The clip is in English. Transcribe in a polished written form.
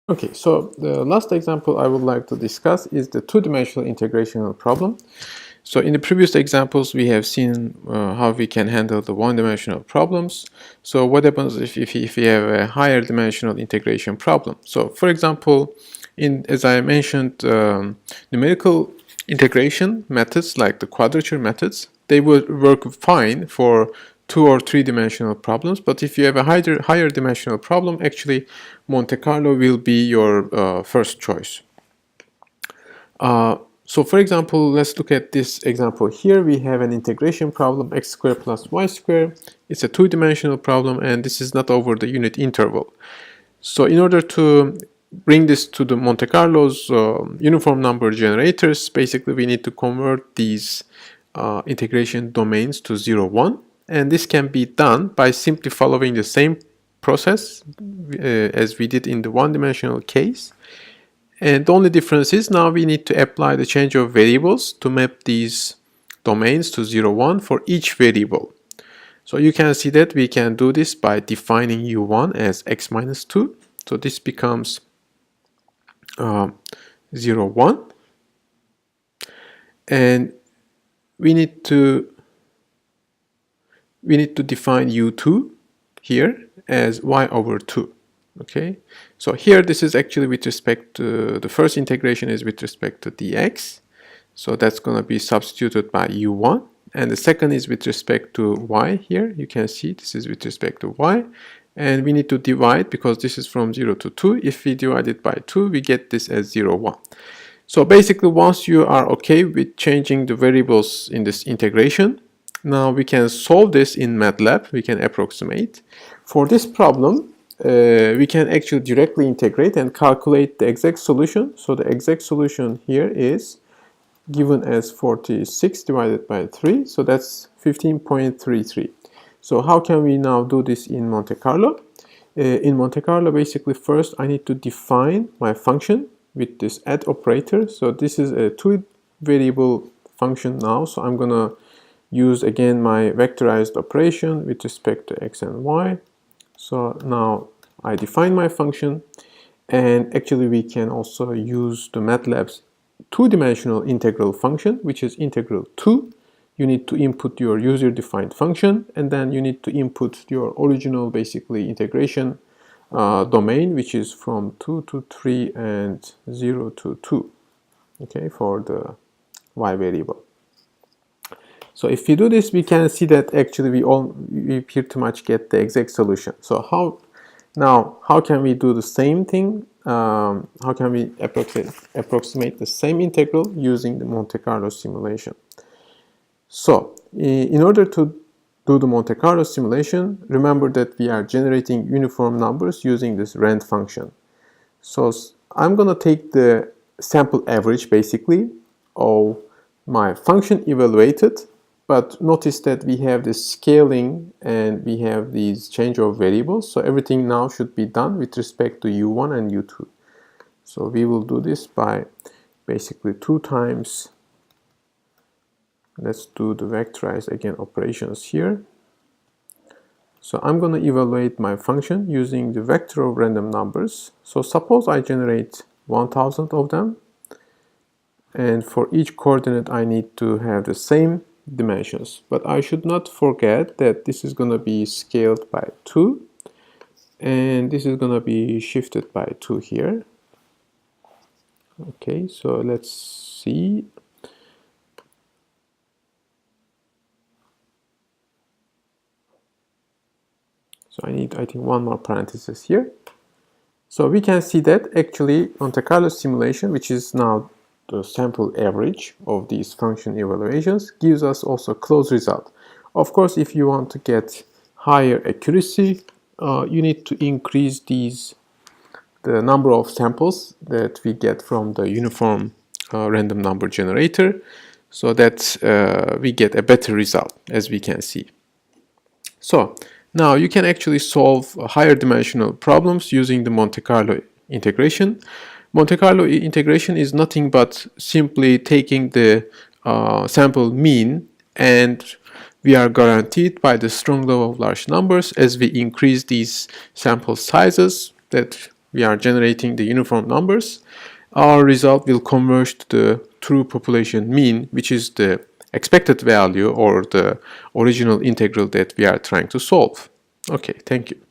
Okay, so the last example I would like to discuss is the two-dimensional integrational problem. So in the previous examples, we have seen how we can handle the one-dimensional problems. So what happens if we have a higher dimensional integration problem? So for example, as I mentioned, numerical integration methods like the quadrature methods, they would work fine for two or three dimensional problems, but if you have a higher dimensional problem, actually Monte Carlo will be your first choice. So for example, let's look at this example here. We have an integration problem, x squared plus y squared. It's a two-dimensional problem, and this is not over the unit interval. So in order to bring this to the Monte Carlo's uniform number generators, basically we need to convert these integration domains to 0, 1. And this can be done by simply following the same process as we did in the one-dimensional case. And the only difference is now we need to apply the change of variables to map these domains to 0, 1 for each variable. So you can see that we can do this by defining u1 as x minus 2. So this becomes 0, 1. And we need to define u2 here as y over 2. Okay, so here this is actually with respect to the first integration is with respect to dx. So that's going to be substituted by u1. And the second is with respect to y here. You can see this is with respect to y. And we need to divide because this is from 0 to 2. If we divide it by 2, we get this as 0, 1. So basically, once you are okay with changing the variables in this integration, now we can solve this in Matlab. We can approximate. For this problem, we can actually directly integrate and calculate the exact solution. So the exact solution here is given as 46 divided by 3. So that's 15.33. So how can we now do this in Monte Carlo? In Monte Carlo, basically first I need to define my function with this add operator. So this is a two-variable function now. So I'm going to use again my vectorized operation with respect to x and y. So now I define my function, and actually we can also use the Matlab's two-dimensional integral function, which is integral 2. You need to input your user-defined function, and then you need to input your original basically integration domain, which is from 2 to 3 and 0 to 2, okay, for the y variable. So if we do this, we can see that actually we pretty much get the exact solution. So how can we do the same thing? How can we approximate the same integral using the Monte Carlo simulation? So in order to do the Monte Carlo simulation, remember that we are generating uniform numbers using this rand function. So I'm going to take the sample average basically of my function evaluated, but notice that we have this scaling and we have these change of variables. So everything now should be done with respect to u1 and u2. So we will do this by basically 2 times. Let's do the vectorized again operations here. So I'm going to evaluate my function using the vector of random numbers. So suppose I generate 1000 of them, and for each coordinate I need to have the same dimensions. But I should not forget that this is going to be scaled by 2, and this is going to be shifted by 2 here. Okay, so let's see. So I need, I think, one more parenthesis here. So we can see that actually Monte Carlo simulation, which is now the sample average of these function evaluations, gives us also close result. Of course, if you want to get higher accuracy, you need to increase the number of samples that we get from the uniform random number generator, so that we get a better result, as we can see. So now you can actually solve higher dimensional problems using the Monte Carlo integration. Monte Carlo integration is nothing but simply taking the sample mean, and we are guaranteed by the strong law of large numbers as we increase these sample sizes that we are generating the uniform numbers, our result will converge to the true population mean, which is the expected value or the original integral that we are trying to solve. Okay, thank you.